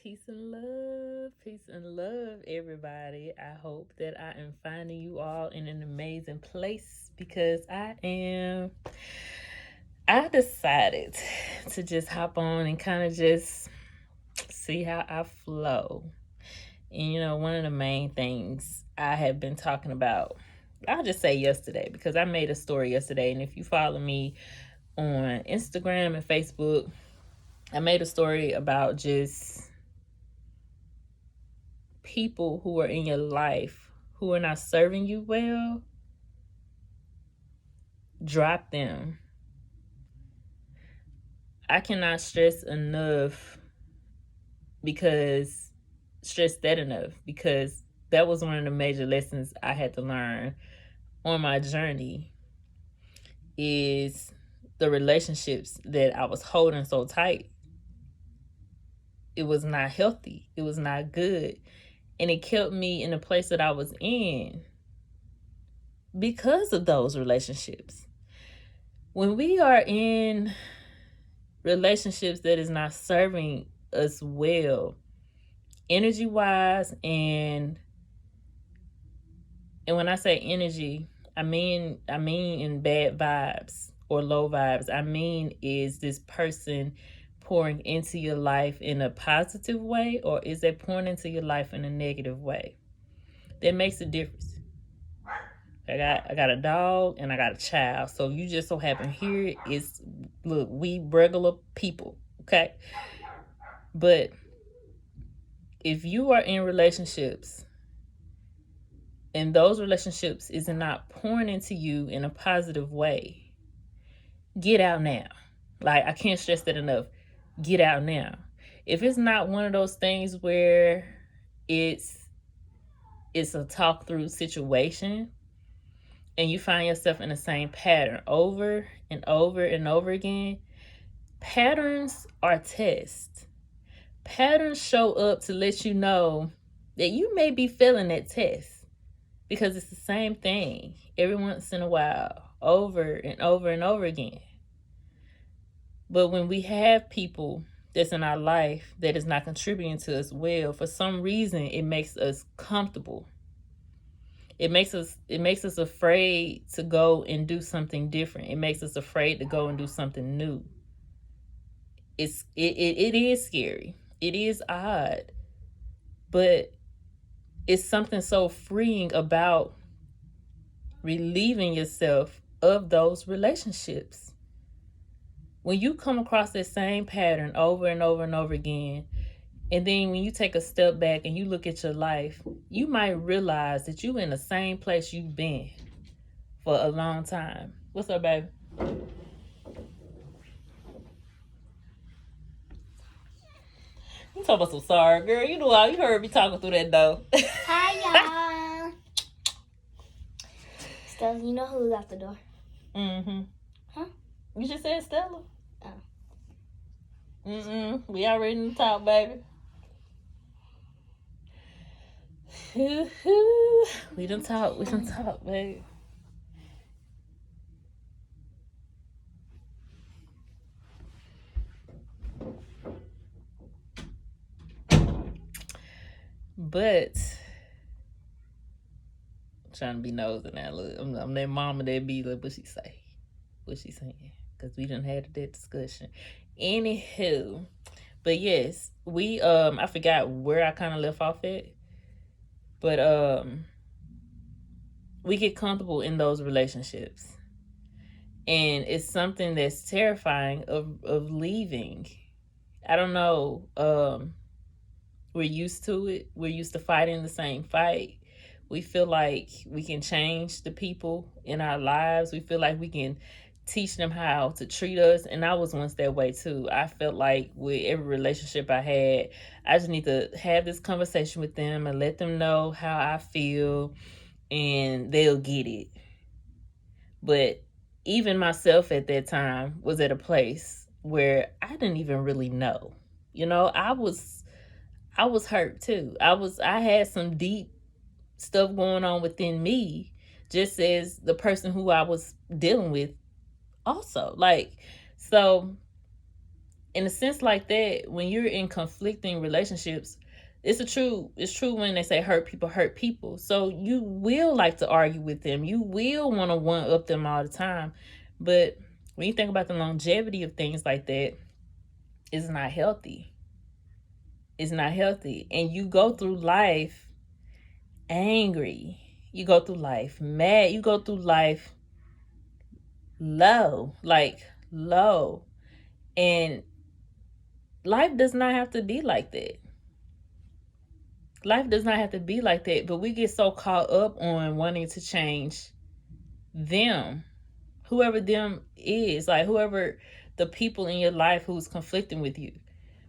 Peace and love, everybody. I hope that I am finding you all in an amazing place because I am. I decided to just hop on and kind of just see how I flow. And one of the main things I have been talking about, I'll just say yesterday, because I made a story yesterday. And if you follow me on Instagram and Facebook, I made a story about just people who are in your life who are not serving you well. Drop them. I cannot stress that enough because that was one of the major lessons I had to learn on my journey, is the relationships that I was holding so tight. It was not healthy. It was not good. And it kept me in the place that I was in because of those relationships. When we are in relationships that is not serving us well, energy wise, and when I say energy, I mean in bad vibes or low vibes. I mean, is this person pouring into your life in a positive way, or is they pouring into your life in a negative way? That makes a difference. I got a dog and I got a child. So you just so happen here is, look, we regular people, okay? But if you are in relationships and those relationships is not pouring into you in a positive way, get out now. Like, I can't stress that enough. Get out now. If it's not one of those things where it's a talk through situation and you find yourself in the same pattern over and over and over again, patterns are tests. Patterns show up to let you know that you may be failing that test, because it's the same thing every once in a while, over and over and over again. But when we have people that's in our life that is not contributing to us well, for some reason it makes us comfortable. It makes us afraid to go and do something different. It makes us afraid to go and do something new. It is scary. It is odd. But it's something so freeing about relieving yourself of those relationships. When you come across that same pattern over and over and over again, and then when you take a step back and you look at your life, you might realize that you're in the same place you've been for a long time. What's up, baby? You talking about some sorry, girl. You heard me talking through that door. Hi, y'all. Stella, you know who's out the door? Mm-hmm. Huh? You just said Stella. Oh. We already in the talk, baby. We done talk, baby. But I'm trying to be nosy now. Look, I'm that mama that be like, what she say? What she saying? Because we done had that discussion. Anywho, but yes, we I forgot where I kind of left off at, but we get comfortable in those relationships, and it's something that's terrifying of leaving. I don't know. We're used to it. We're used to fighting the same fight. We feel like we can change the people in our lives. We feel like we can teach them how to treat us. And I was once that way too. I felt like with every relationship I had, I just need to have this conversation with them and let them know how I feel, and they'll get it. But even myself at that time was at a place where I didn't even really know. I was hurt too. I had some deep stuff going on within me, just as the person who I was dealing with also. So in a sense like that, when you're in conflicting relationships, it's true when they say hurt people. So you will like to argue with them. You will want to one up them all the time. But when you think about the longevity of things like that, it's not healthy. It's not healthy. And you go through life angry. You go through life mad. You go through life low. Like low. And life does not have to be like that. Life does not have to be like that, but we get so caught up on wanting to change them, whoever them is, like whoever the people in your life who's conflicting with you.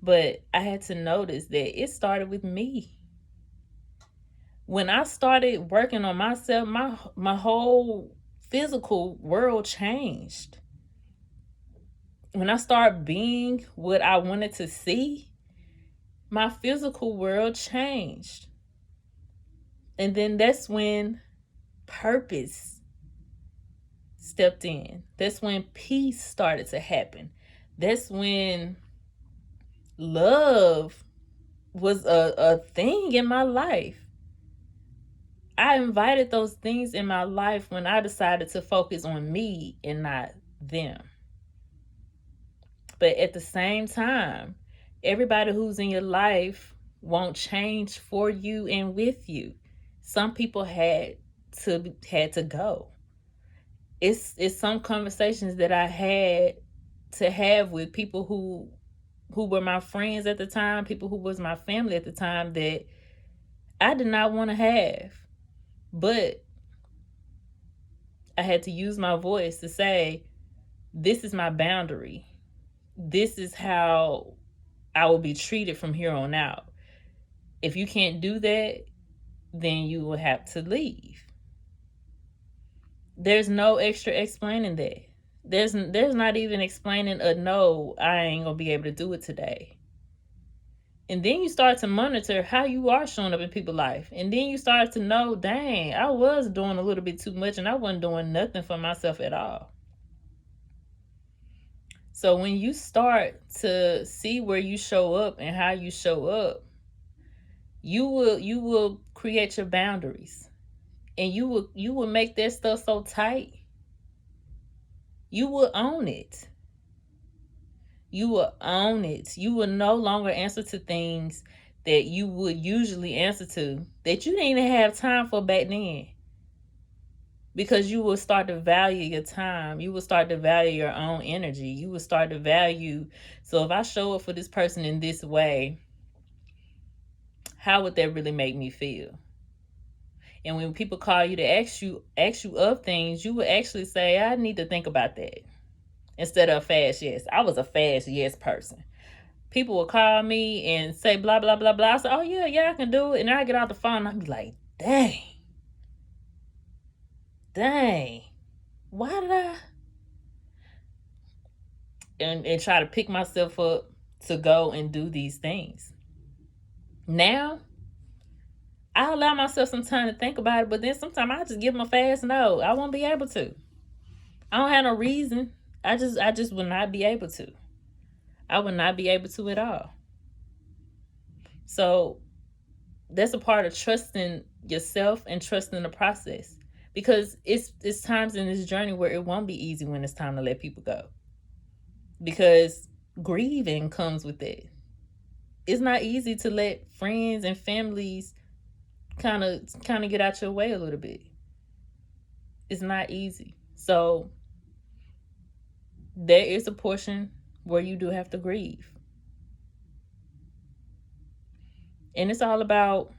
But I had to notice that it started with me. When I started working on myself, my whole physical world changed. When I started being what I wanted to see, my physical world changed. And then that's when purpose stepped in. That's when peace started to happen. That's when love was a thing in my life. I invited those things in my life when I decided to focus on me and not them. But at the same time, everybody who's in your life won't change for you and with you. Some people had to go. It's some conversations that I had to have with people who were my friends at the time, people who was my family at the time, that I did not want to have. But I had to use my voice to say, this is my boundary. This is how I will be treated from here on out. If you can't do that, then you will have to leave. There's no extra explaining that. There's not even explaining a no, I ain't gonna be able to do it today. And then you start to monitor how you are showing up in people's life. And then you start to know, dang, I was doing a little bit too much and I wasn't doing nothing for myself at all. So when you start to see where you show up and how you show up, you will create your boundaries. And you will make that stuff so tight. You will own it. You will own it. You will no longer answer to things that you would usually answer to that you didn't even have time for back then. Because you will start to value your time. You will start to value your own energy. You will start to value, so if I show up for this person in this way, how would that really make me feel? And when people call you to ask you of things, you would actually say, I need to think about that. Instead of a fast yes. I was a fast yes person. People will call me and say blah, blah, blah, blah. I say, oh, yeah, I can do it. And I get off the phone and I'll be like, dang. Why did I? And try to pick myself up to go and do these things. Now, I allow myself some time to think about it, but then sometimes I just give them a fast no. I won't be able to. I don't have no reason. I just would not be able to. I would not be able to at all. So that's a part of trusting yourself and trusting the process. Because it's times in this journey where it won't be easy when it's time to let people go. Because grieving comes with it. It's not easy to let friends and families kind of get out your way a little bit. It's not easy. So there is a portion where you do have to grieve. And it's all about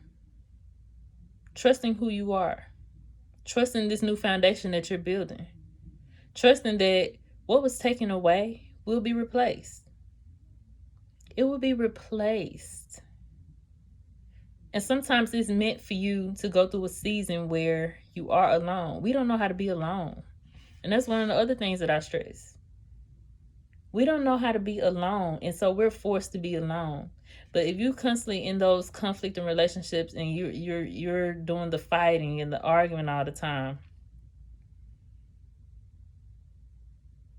trusting who you are. Trusting this new foundation that you're building. Trusting that what was taken away will be replaced. It will be replaced. And sometimes it's meant for you to go through a season where you are alone. We don't know how to be alone. And that's one of the other things that I stress. We don't know how to be alone. And so we're forced to be alone. But if you constantly in those conflicting relationships and you're doing the fighting and the arguing all the time,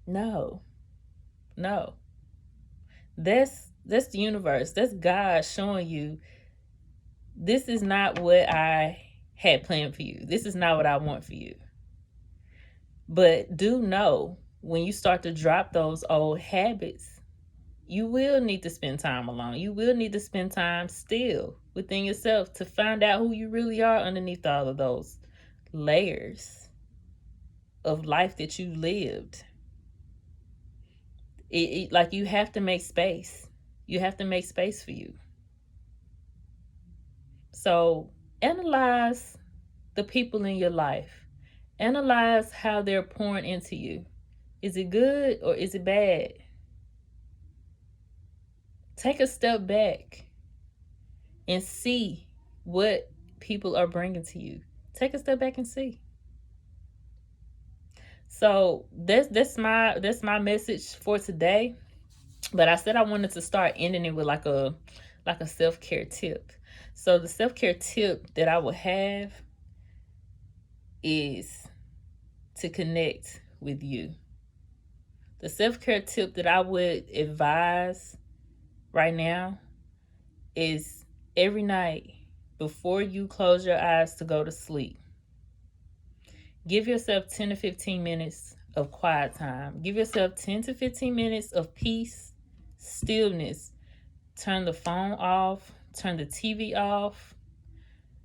no. That's the universe. That's God showing you this is not what I had planned for you. This is not what I want for you. But do know when you start to drop those old habits, you will need to spend time alone. You will need to spend time still within yourself to find out who you really are underneath all of those layers of life that you lived. Like you have to make space. You have to make space for you. So analyze the people in your life. Analyze how they're pouring into you. Is it good or is it bad? Take a step back and see what people are bringing to you. Take a step back and see. So that's my message for today. But I said I wanted to start ending it with like a self-care tip. So the self-care tip that I would have is to connect with you. The self-care tip that I would advise right now is every night before you close your eyes to go to sleep, give yourself 10 to 15 minutes of quiet time. Give yourself 10 to 15 minutes of peace, stillness. Turn the phone off, turn the TV off.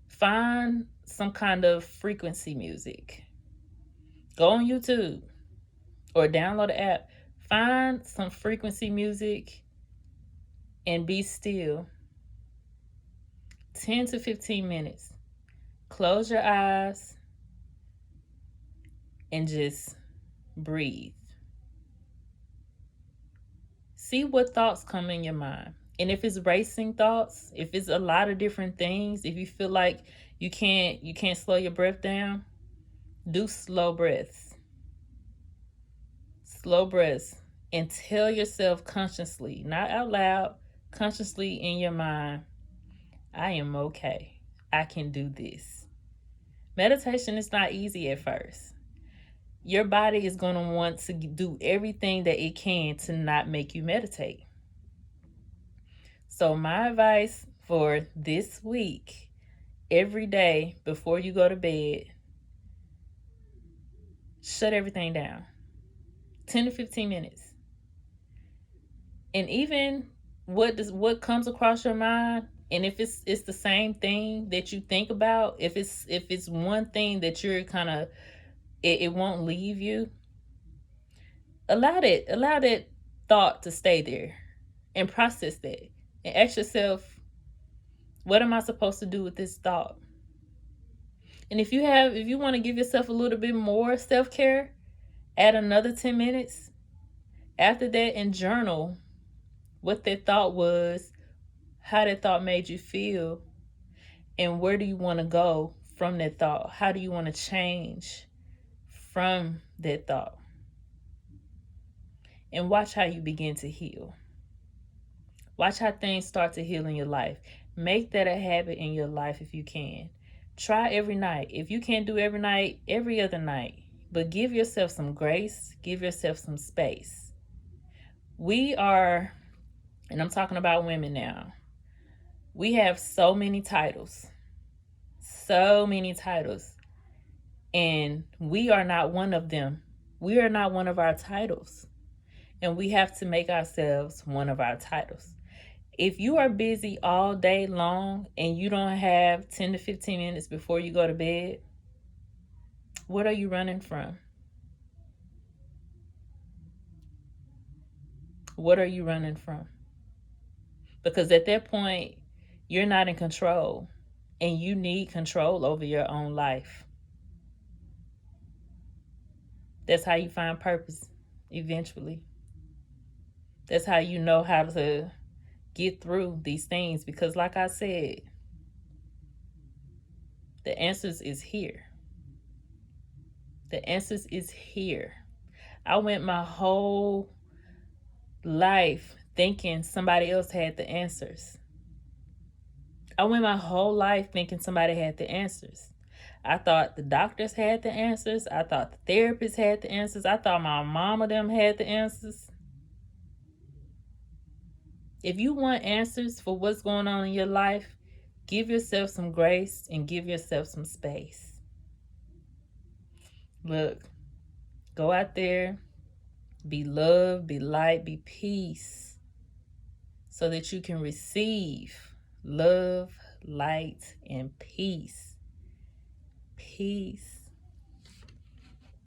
Find some kind of frequency music. Go on YouTube or download the app. Find some frequency music and be still. 10 to 15 minutes. Close your eyes and just breathe. See what thoughts come in your mind. And if it's racing thoughts, if it's a lot of different things, if you feel like you can't slow your breath down, do slow breaths. Slow breaths. And tell yourself consciously, not out loud, consciously in your mind, I am okay. I can do this. Meditation is not easy at first. Your body is going to want to do everything that it can to not make you meditate. So my advice for this week, every day before you go to bed, shut everything down. 10 to 15 minutes. And even what comes across your mind, and if it's the same thing that you think about, if it's one thing that you're kind of it won't leave you, allow that thought to stay there and process that and ask yourself, what am I supposed to do with this thought? And if you want to give yourself a little bit more self-care, add another 10 minutes after that and journal what that thought was, how that thought made you feel, and where do you want to go from that thought? How do you want to change from that thought? And watch how you begin to heal. Watch how things start to heal in your life. Make that a habit in your life if you can. Try every night. If you can't do every night, every other night. But give yourself some grace. Give yourself some space. We are, and I'm talking about women now, we have so many titles. So many titles. And we are not one of them. We are not one of our titles. And we have to make ourselves one of our titles. If you are busy all day long and you don't have 10 to 15 minutes before you go to bed, what are you running from? What are you running from? Because at that point, you're not in control and you need control over your own life. That's how you find purpose eventually. That's how you know how to get through these things, because like I said, the answers is here. The answers is here. I went my whole life thinking somebody else had the answers. I went my whole life thinking somebody had the answers. I thought the doctors had the answers. I thought the therapists had the answers. I thought my mama them had the answers. If you want answers for what's going on in your life, give yourself some grace and give yourself some space. Look, go out there, be love, be light, be peace, so that you can receive love, light, and peace. Peace.